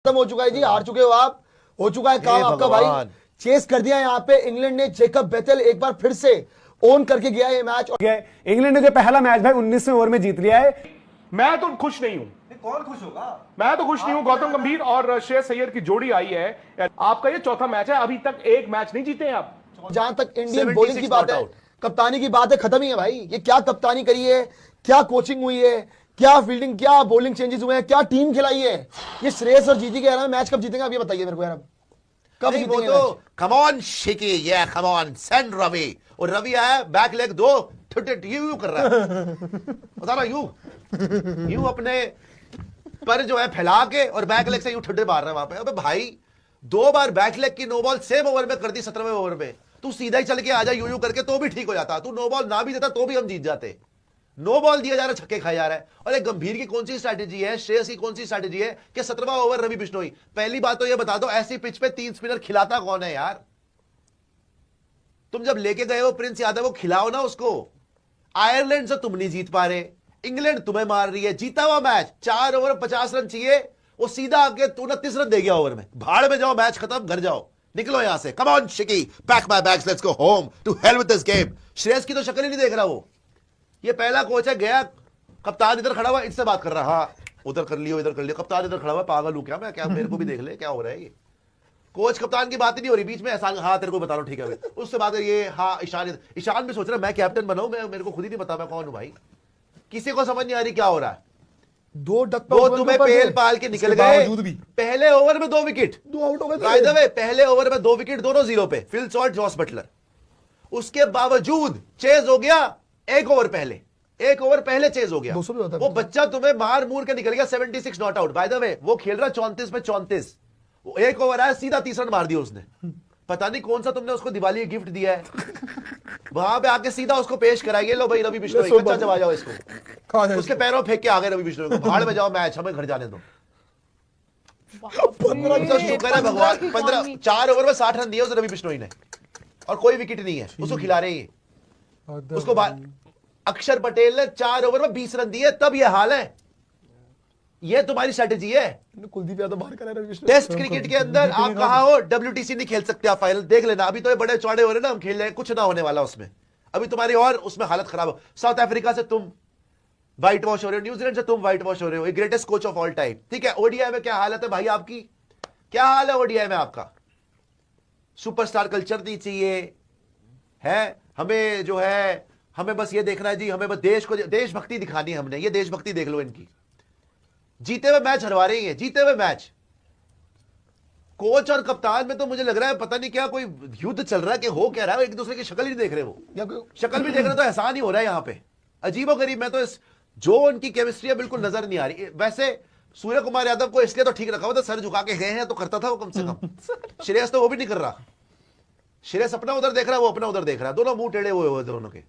खत्म हो चुका है जी, हार चुके हो आप, हो चुका है काम आपका भाई, चेस कर दिया यहाँ पे इंग्लैंड ने। जेकब बेथेल एक बार फिर से ओन करके गया ये मैच। इंग्लैंड ने जो पहला मैच भाई 19वें ओवर में जीत लिया है। मैं तो खुश नहीं हूं। कौन खुश होगा? मैं तो खुश नहीं हूं। गौतम गंभीर और श्रेयस अय्यर की जोड़ी आई है, आपका ये चौथा मैच है, अभी तक एक मैच नहीं जीते हैं आप। जहां तक इंडियन बॉलिंग की बात है, कप्तानी की बात है, खत्म ही है भाई। ये क्या कप्तानी करी है, क्या कोचिंग हुई है, क्या फील्डिंग, क्या बॉलिंग चेंजेस हुए हैं, क्या टीम खिलाई है। ये श्रेयस और जीती कह रहा है, मैच कब जीतेंगे आप ये बताइए मेरे को यार। कब जीतेंगे मैच? कम ऑन शिकी, ये कम ऑन सेंड रवि। और रवि आया बैक लेग दो यू कर रहा है, बता रहा यूं अपने पर जो है फैला के और बैक लेग से यूं ठुड्डे मार रहा है वहां पे। अबे भाई 2 बार बैक लेग की नो बॉल सेम ओवर में कर दी 17वें ओवर में। तू सीधा ही चल के आजा यूं करके तो भी ठीक हो जाता। तू नो बॉल ना भी देता तो भी हम जीत जाते। नो बॉल दिया जा रहा है, छक्के खाया जा रहा है। और एक गंभीर की कौन सी स्ट्रैटेजी है, श्रेयस की कौन सी स्ट्रैटेजी है कि 17वां ओवर रवि बिश्नोई। पहली बात तो यह बता दो, ऐसी पिच पे 3 स्पिनर खिलाता कौन है यार? तुम जब लेके गए हो प्रिंस यादव को, खिलाओ ना उसको। आयरलैंड से तुम नहीं जीत पा रहे, इंग्लैंड तुम्हें मार रही है। जीता हुआ मैच, 4 ओवर 50 रन चाहिए, वो सीधा आके 29 रन दे गया ओवर में। भाड़ में जाओ, मैच खत्म, घर जाओ, निकलो यहां से। कम ऑन शिकी, pack my bags, let's go home, to hell with this game. Shreyas की तो शक्ल ही नहीं देख रहा वो। ये पहला कोच है, गया कप्तान इधर खड़ा हुआ, इससे बात कर रहा, हाँ उधर कर लियो, इधर कर लियो। कप्तान इधर खड़ा हुआ, पागल हूं क्या मैं? क्या मेरे को भी देख ले क्या हो रहा है। ये कोच कप्तान की बात ही नहीं हो रही बीच में। एहसान, हाँ तेरे को बता रहा हूं, ठीक है उससे बात है। ये हाँ ईशान भी सोच रहा है मैं कैप्टन बनाऊं, मैं मेरे को खुद ही नहीं पता मैं कौन हूं भाई। किसी को समझ नहीं आ रही क्या हो रहा है। दो तुम्हें पेल पाल के निकल गए। पहले ओवर में 2 विकेट, 2 आउट हो गए। बाय द वे पहले ओवर में 2 विकेट, दोनों 0 पे, फिल सॉल्ट, जॉस बटलर। उसके बावजूद चेज हो गया 1 ओवर पहले, 1 ओवर पहले चेज हो गया। वो बच्चा तुम्हें मार मूर के निकल गया 76 not out. By the way वो खेल रहा 34 में 34। 1 ओवर आया, सीधा 30 रन मार दिया उसने। पता नहीं कौन सा तुमने उसको दिवाली गिफ्ट दिया है। वहां पे आके सीधा उसको पेश कराएंगे, लो भाई रवि बिश्नोई, कच्चा जवा जाओ इसको। उसके पैरों फेंक के आ गए रवि बिश्नोई को, भाड़ में जाओ, मैच हमें घर जाने दो। 15 तो शुक्र है भगवान, 15 4 ओवर में 60 रन दिए उस रवि बिश्नोई ने, और कोई विकेट नहीं है। उसको खिला रहे हैं उसको। अक्षर पटेल ने 4 ओवर में 20 रन दिए, तब यह हाल है। यह तुम्हारी स्ट्रेटेजी है। कुलदीप यादव बाहर करा रहा है। टेस्ट क्रिकेट के अंदर आप कहां हो, WTC नहीं खेल सकते आप, फाइनल देख लेना। अभी तो ये बड़े चौड़े हो रहे ना, हम खेल रहे हैं, कुछ ना होने वाला उसमें। अभी तुम्हारी और उसमें हालत खराब हो। साउथ अफ्रीका से तुम व्हाइट वॉश हो रहे हो, न्यूजीलैंड से तुम व्हाइट वॉश हो रहे हो। Greatest coach of all time, ठीक है। ओडीआई में क्या हालत है भाई आपकी? क्या हाल है ओडीआई में आपका? सुपरस्टार कल्चर नहीं चाहिए है हमें, जो है हमें बस ये देखना है जी, हमें बस देश को देशभक्ति दिखानी है हमने। ये देशभक्ति देख लो इनकी। जीते हुए मैच हरवा रही है, जीते हुए मैच। कोच और कप्तान में तो मुझे लग रहा है पता नहीं क्या कोई युद्ध चल रहा है कि हो क्या रहा है। एक दूसरे की शक्ल ही नहीं देख रहे वो, शक्ल भी देख रहे तो एहसान ही हो रहा है यहाँ पे। अजीबो गरीब। मैं तो इस जो उनकी केमिस्ट्री है बिल्कुल नजर नहीं आ रही। वैसे सूर्य कुमार यादव को इसलिए तो ठीक रखा हुआ था, सर झुका के गए हैं तो करता था वो कम से कम। श्रेयस तो वो भी नहीं कर रहा। श्रेयस अपना उधर देख रहा है, वो अपना उधर देख रहा है, दोनों मुंह टेढ़े हुए दोनों के।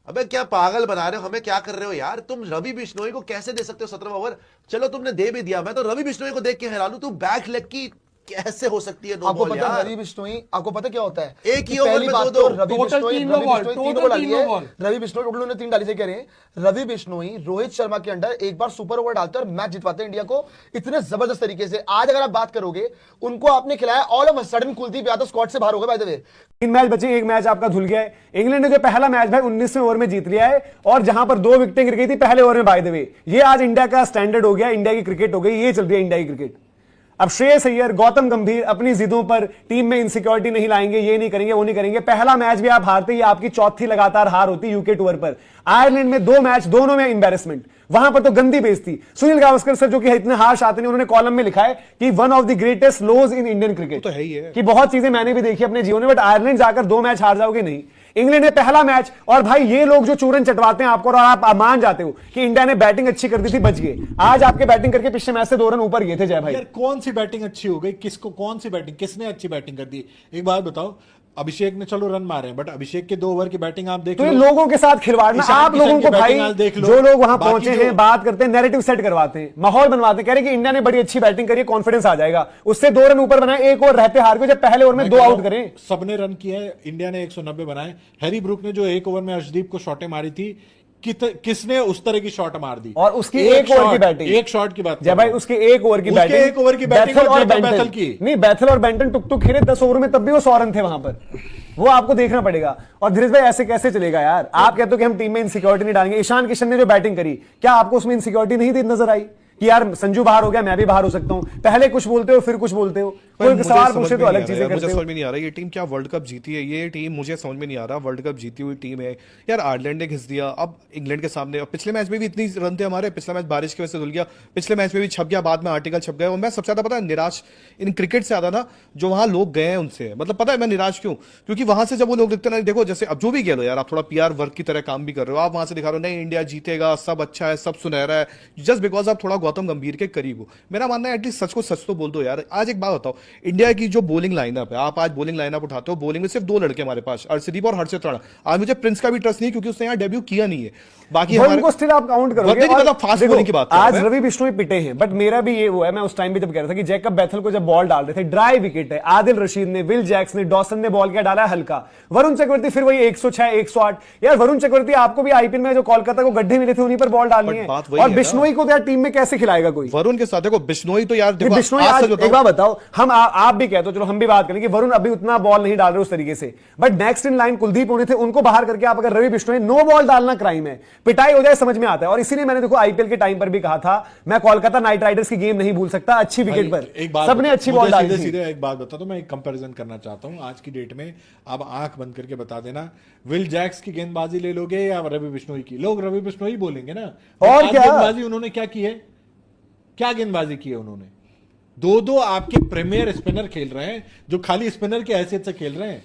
अबे क्या पागल बना रहे हो हमें, क्या कर रहे हो यार तुम? रवि बिश्नोई को कैसे दे सकते हो 17वां ओवर? चलो तुमने दे भी दिया, मैं तो रवि बिश्नोई को देख के हैरान हूं। तू बैक लेग की कैसे हो सकती है नो आपको बॉल पता यार? रवि बिश्नोई, आपको पता क्या होता है? एक ही ओवर में दो रवि बिश्नोई 3 ओवर डाली है। रवि बिश्नोई टोटल उन्होंने 3 डाली से कह रहे हैं। रवि बिश्नोई रोहित शर्मा के अंडर एक बार सुपर ओवर डालते हैं और मैच जितवाते हैं इंडिया को इतने जबरदस्त तरीके से। आज अगर आप बात करोगे, उनको आपने खिलाया, all of a sudden Kuldeep Yadav squad से बाहर हो गए। बाय द वे 3 मैच बचे, 1 मैच आपका धुल गया है। इंग्लैंड ने जो पहला मैच भाई 19वें ओवर में जीत लिया है, और जहां पर 2 विकेटें गिर गई थी पहले ओवर में। बाय द वे ये आज इंडिया का स्टैंडर्ड हो गया, इंडिया की क्रिकेट हो गई, ये चल रही है इंडिया की क्रिकेट। अब श्रेयस अय्यर, गौतम गंभीर अपनी जिदों पर टीम में इनसिक्योरिटी नहीं लाएंगे, ये नहीं करेंगे, वो नहीं करेंगे। पहला मैच भी आप हारते ही, आपकी चौथी लगातार हार होती यूके टूर पर। आयरलैंड में 2 मैच, दोनों में एम्बैरेसमेंट, वहां पर तो गंदी बेइज्जती। सुनील गावस्कर सर जो कि इतने हार्श आते नहीं, उन्होंने कॉलम में लिखा है कि one of the greatest lows in Indian cricket. तो है ही है कि बहुत चीजें मैंने भी देखी अपने जीवन में, बट आयरलैंड जाकर 2 मैच हार जाओगे नहीं। इंग्लैंड ने पहला मैच, और भाई ये लोग जो चूरन चटवाते हैं आपको, और आप मान जाते हो कि इंडिया ने बैटिंग अच्छी कर दी थी, बच गए। आज आपके बैटिंग करके पिछले मैच से 2 रन ऊपर गए थे जय भाई। यार कौन सी बैटिंग अच्छी हो गई? किसको कौन सी बैटिंग, किसने अच्छी बैटिंग कर दी? एक बात बताओ, अभिषेक ने चलो रन मारे हैं, बट अभिषेक के 2 ओवर की बैटिंग आप देख तो लो। लोगों के साथ खिलवाड़ ना, आप लोगों को भाई जो लोग वहां पहुंचे हैं, बात करते हैं, नैरेटिव सेट करवाते हैं, माहौल बनवाते हैं, कह रहे कि इंडिया ने बड़ी अच्छी बैटिंग करी, कॉन्फिडेंस आ जाएगा। उससे 2 रन ऊपर बनाए, 1 ओवर रहते हार गए, जब पहले ओवर में 2 आउट करें। सबने रन किए, इंडिया ने 190 बनाए। हैरी ब्रूक ने जो 1 ओवर में अर्शदीप को शॉटें मारी थी, किसने उस तरह की शॉट मार दी? और उसकी एक ओवर की बैटिंग, एक शॉट की बात जय भाई, उसके एक ओवर की उसके बैटिंग, एक ओवर की बैटिंग बैथल और और जैकब बेंटन बैथल की। नहीं, बैथल और बेंटन टुक टुक खेले 10 ओवर में, तब भी वो 100 रन थे वहां पर। वो आपको देखना पड़ेगा। और धीरज भाई ऐसे कैसे चलेगा यार? आप कहते हो कि हम टीम में इनसिक्योरिटी नहीं डालेंगे। ईशान किशन ने जो बैटिंग करी, क्या आपको उसमें इनसिक्योरिटी नहीं दी नजर आई कि यार संजू बाहर हो गया, मैं भी बाहर हो सकता हूं? पहले कुछ बोलते हो, फिर कुछ बोलते हो, कोई सवाल पूछे तो अलग चीजें मुझे करते हो। समझ में नहीं आ रहा ये टीम क्या वर्ल्ड कप जीती है। ये टीम मुझे समझ में नहीं आ रहा, वर्ल्ड कप जीती हुई टीम है यार। आयरलैंड ने घिस दिया अब इंग्लैंड के सामने, और पिछले मैच में भी इतनी रन थे हमारे, पिछला मैच बारिश की वजह से धुल गया, पिछले मैच में भी छप गया, बाद में आर्टिकल छप गया। और मैं सबसे ज्यादा पता है निराश इन क्रिकेट से ज्यादा ना जो वहां लोग गए हैं उनसे, मतलब पता है मैं निराश क्यों? क्योंकि वहां से जब वो लोग दिखते ना, देखो जैसे अब जो भी कह लो यार, आप थोड़ा पीआर वर्क की तरह काम भी कर रहे हो, आप वहां से दिखा रहे हो नहीं इंडिया जीतेगा, सब अच्छा है, सब सुनहरा है, जस्ट बिकॉज आप थोड़ा गौतम गंभीर के करीब हो। मेरा मानना है एटलीस्ट सच को सच तो बोल दो यार। आज एक बात बताओ, इंडिया की जो बॉलिंग लाइनअप है, आप आज बॉलिंग लाइनअप उठाते हो, बॉलिंग में सिर्फ 2 लड़के हमारे पास, अर्शदीप और हर्षित राणा। आज मुझे प्रिंस का भी ट्रस्ट नहीं क्योंकि उसने यहाँ डेब्यू किया नहीं है। बाकी उनको स्टिल आप काउंट करोगे। मतलब फास्ट बॉलिंग की बात कर रहे आज हैं। रवि बिश्नोई पिटे हैं, बट मेरा भी ये वो है, मैं उस टाइम भी जब कह रहा था कि जैकब बैथल को जब बॉल डाल रहे थे, ड्राई विकेट है, आदिल रशीद ने, विल जैक्स ने, डॉसन ने बॉल किया, डाला हल्का, वरुण चक्रवर्ती फिर वही 106 108। यार वरुण चक्रवर्ती आपको भी आईपीएल में जो कोलकाता को गड्ढे मिले थे उन्हीं पर बॉल डालनी है। और बिश्नोई को यार टीम में कैसे खिलाएगा कोई? वरुण के साथ देखो बिश्नोई तो यार देखो, बिश्नोई आज एक बात बताओ, हम आप भी कहते हो, चलो हम भी बात करें कि वरुण अभी उतना बॉल नहीं डाल रहे उस तरीके से, but next in line Kuldeep होने थे, उनको बाहर करके आप अगर रवि बिश्नोई, नो बॉल डालना क्राइम है, पिटाई हो जाए समझ में आता है। और इसीलिए मैंने देखो आईपीएल के टाइम पर भी कहा था, मैं कोलकाता नाइट राइडर्स की गेम नहीं भूल सकता अच्छी विकेट पर, सबने अच्छी बॉल डाली थी। सीधे एक बात बता दो, मैं एक कंपैरिजन करना चाहता हूं आज की डेट में। अब आंख बंद करके बता देना, विल जैक्स की गेंदबाजी ले लोगे या रवि बिश्नोई की? लोग रवि बिश्नोई बोलेंगे ना। और क्या गेंदबाजी उन्होंने क्या की है? क्या गेंदबाजी की है उन्होंने? 2-2 आपके प्रीमियर स्पिनर खेल रहे हैं जो खाली स्पिनर की हैसियत से खेल रहे हैं,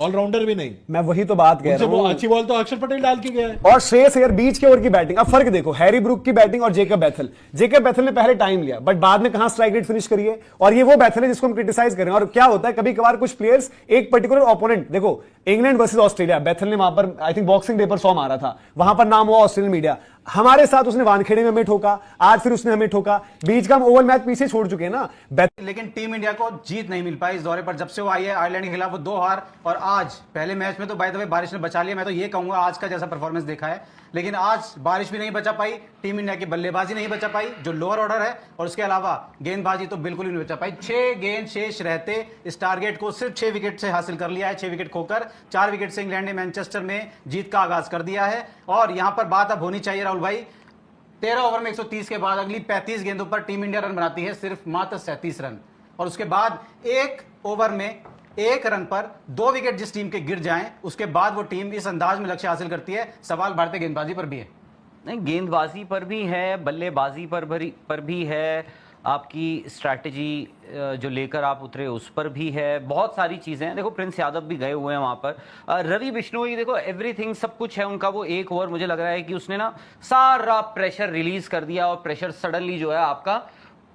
ऑलराउंडर भी नहीं। मैं वही तो बात कह रहा हूं। अच्छी बॉल तो अक्षर पटेल डाल के गया है। और श्रेयस अय्यर बीच के ओवर की बैटिंग, अब फर्क देखो, हैरी ब्रूक की बैटिंग और जेकब बैथल। जेकब बैथल ने पहले टाइम लिया, बट बाद में कहां स्ट्राइक रेट फिनिश करी है, और ये वो बैथल है जिसको हम क्रिटिसाइज कर रहे हैं। और क्या होता है कभी कभार कुछ प्लेयर्स एक पर्टिकुलर ओपोनेंट, देखो इंग्लैंड वर्सेस ऑस्ट्रेलिया, बैथल ने वहां पर आई थिंक बॉक्सिंग डे पर 100 मारा था, वहां पर नाम हुआ ऑस्ट्रेलियन मीडिया। हमारे साथ उसने वानखेड़े में हमें ठोका, आज फिर उसने हमें ठोका, बीच का हम ओवल मैच पीछे छोड़ चुके हैं ना। लेकिन टीम इंडिया को जीत नहीं मिल पाई इस दौरे पर। जब से वो आई है आयरलैंड के खिलाफ वो 2 हार, और आज पहले मैच में तो बाय द वे बारिश ने बचा लिया। मैं तो ये कहूंगा आज का जैसा परफॉर्मेंस देखा है, लेकिन आज बारिश भी नहीं बचा पाई, टीम इंडिया की बल्लेबाजी नहीं बचा पाई जो लोअर ऑर्डर है, और उसके अलावा गेंदबाजी तो बिल्कुल ही नहीं बचा पाई। 6 गेंद शेष रहते इस टारगेट को सिर्फ 6 विकेट से हासिल कर लिया है। 6 विकेट खोकर 4 विकेट से इंग्लैंड ने मैनचेस्टर में जीत का आगाज कर दिया है। और यहां पर बात अब होनी चाहिए राहुल भाई, 13 ओवर में 130 के बाद अगली 35 गेंदों पर टीम इंडिया रन बनाती है सिर्फ मात्र 37 रन, और उसके बाद 1 ओवर में 1 रन पर 2 विकेट जिस टीम के गिर जाएं, उसके बाद वो टीम इस अंदाज में लक्ष्य हासिल करती है। सवाल भारतीय गेंदबाजी पर भी है। नहीं, गेंदबाजी पर भी है, बल्लेबाजी पर भी है, आपकी स्ट्रैटेजी जो लेकर आप उतरे उस पर भी है, बहुत सारी चीज़ें हैं। देखो प्रिंस यादव भी गए हुए हैं वहाँ पर, रवि बिश्नोई, देखो एवरीथिंग सब कुछ है उनका। वो 1 ओवर मुझे लग रहा है कि उसने ना सारा प्रेशर रिलीज कर दिया, और प्रेशर सडनली जो है आपका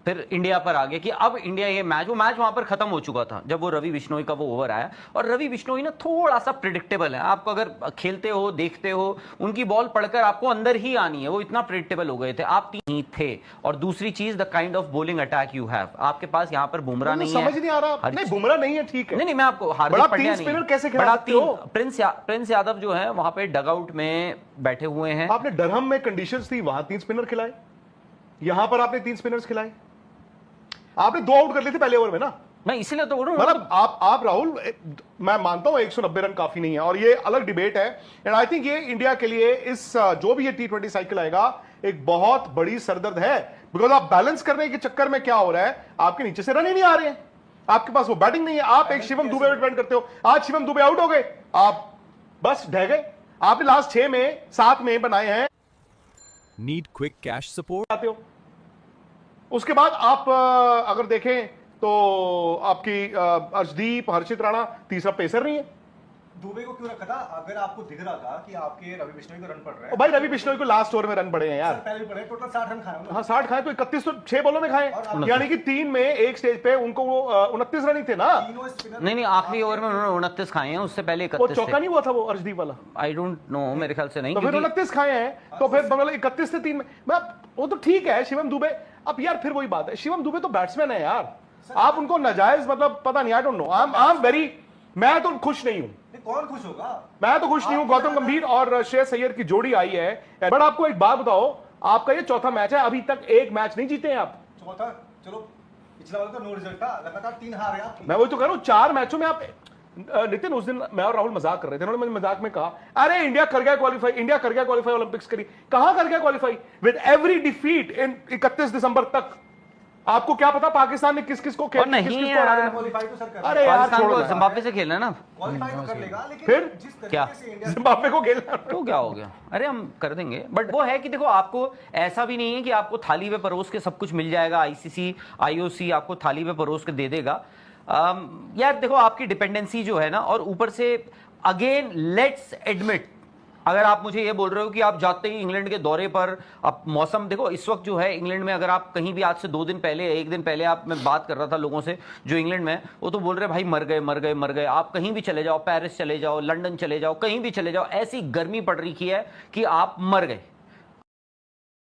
फिर इंडिया पर आ गया कि अब इंडिया ये मैच, वो मैच वहां पर खत्म हो चुका था जब वो रवि बिश्नोई का वो ओवर आया। और रवि बिश्नोई ना थोड़ा सा प्रिडिक्टेबल है, आपको अगर खेलते हो देखते हो उनकी बॉल पढ़कर आपको अंदर ही आनी है, वो इतना प्रिडिक्टेबल हो गए थे, आप नहीं थे। और दूसरी चीज, the kind of bowling attack you have, आपके पास यहाँ पर बुमराह नहीं है, समझ नहीं आ रहा। नहीं बुमराह नहीं है, ठीक है। नहीं मैं आपको हार्दिक पांड्या नहीं, कैसे खिला सकते हो? प्रिंस यादव जो है वहां पे डगआउट में बैठे हुए हैं। आपने डरहम में कंडीशंस थी, वहां 3 स्पिनर खिलाए, यहां पर आपने 3 स्पिनर्स खिलाए, आपने 2 आउट कर लिए थे पहले ओवर में ना। मैं इसीलिए तो बोल रहा हूं, मतलब आप राहुल, मैं मानता हूं 190 रन काफी नहीं है, और ये अलग डिबेट है। एंड आई थिंक ये इंडिया के लिए इस जो भी ये T20 साइकिल आएगा एक बहुत बड़ी सरदर्द है, बिकॉज आप बैलेंस करने के चक्कर में क्या हो रहा है, आपके नीचे से रन ही नहीं आ रहे हैं, आपके पास वो बैटिंग नहीं है। आप एक शिवम दुबे पे डिपेंड करते हो, आज शिवम दुबे आउट हो गए, आप बस ढह गए। आपने लास्ट 6 में 7 में बनाए हैं। नीड क्विक कैश सपोर्ट आते हो, उसके बाद आप अगर देखें तो आपकी अर्शदीप, हर्षित राणा, तीसरा पेसर नहीं है। दुबे को क्यों रखा था? अगर आपको दिख रहा था कि आपके रवि बिश्नोई को रन पड़ रहे हैं, भाई रवि बिश्नोई को लास्ट ओवर में रन पड़े हैं यार, पहले भी पड़े, टोटल 60 रन खाए। हाँ 60 खाए तो 31 तो 6 बॉलों में खाए, यानी कि 3 में एक स्टेज पे उनको वो 29 रन ही थे ना। नहीं आखिरी ओवर में उन्होंने 29 खाए हैं, उससे पहले 31 वो चौका नहीं हुआ था वो अर्शदीप वाला? आई डोंट नो, मेरे ख्याल से नहीं। तो फिर 29 खाए हैं, तो फिर बगल 31 से 3 में वो तो ठीक है। शिवम दुबे, अब यार फिर वही बात है, शिवम दुबे तो बैट्समैन है यार, आप उनको नाजायज, मतलब पता नहीं, I don't know, I am very, मैं तो खुश नहीं हूं। कौन खुश होगा? मैं तो खुश नहीं हूं। गौतम गंभीर और श्रेयस अय्यर की जोड़ी आई है, बट आपको एक बात बताओ, आपका ये चौथा मैच है, अभी तक एक मैच नहीं जीते हैं आप। चौथा, चलो पिछला वाला तो नो रिजल्ट था, लगातार 3 हार है आप। मैं वही तो कह रहा हूं, 4 मैचों में आप। नितिन, उस दिन मैं और राहुल मजाक कर रहे थे, उन्होंने मुझे मजाक में कहा, अरे इंडिया कर गया क्वालिफाई, इंडिया कर गया क्वालिफाई ओलंपिक्स के लिए। कहां कर गया qualify? With every defeat in 31 दिसंबर तक। आपको क्या पता पाकिस्तान ने किस किस को और नहीं यार, क्वालिफाई तो सर कर अरे यार, पाकिस्तान छोड़ो को यार। जिम्बाब्वे से खेलना है ना, क्वालिफाई तो कर लेगा, लेकिन फिर? जिस तरीके क्या? से इंडिया जिम्बाब्वे को खेलना। तो क्या हो गया? अरे हम कर देंगे, बट वो है कि देखो, आपको ऐसा भी नहीं है कि आपको थाली पे परोस के सब कुछ मिल जाएगा। आईसीसी, आईओसी आपको थाली पे परोस के दे देगा। यार देखो, आपकी डिपेंडेंसी जो है ना, और ऊपर से अगेन लेट्स एडमिट, अगर आप मुझे ये बोल रहे हो कि आप जाते ही इंग्लैंड के दौरे पर, अब मौसम देखो इस वक्त जो है इंग्लैंड में, अगर आप कहीं भी आज से 2 दिन पहले, 1 दिन पहले, आप, मैं बात कर रहा था लोगों से जो इंग्लैंड में, वो तो बोल रहे भाई मर गए मर गए मर गए। आप कहीं भी चले जाओ, पेरिस चले जाओ, लंदन चले जाओ, कहीं भी चले जाओ, ऐसी गर्मी पड़ रही है कि आप मर गए।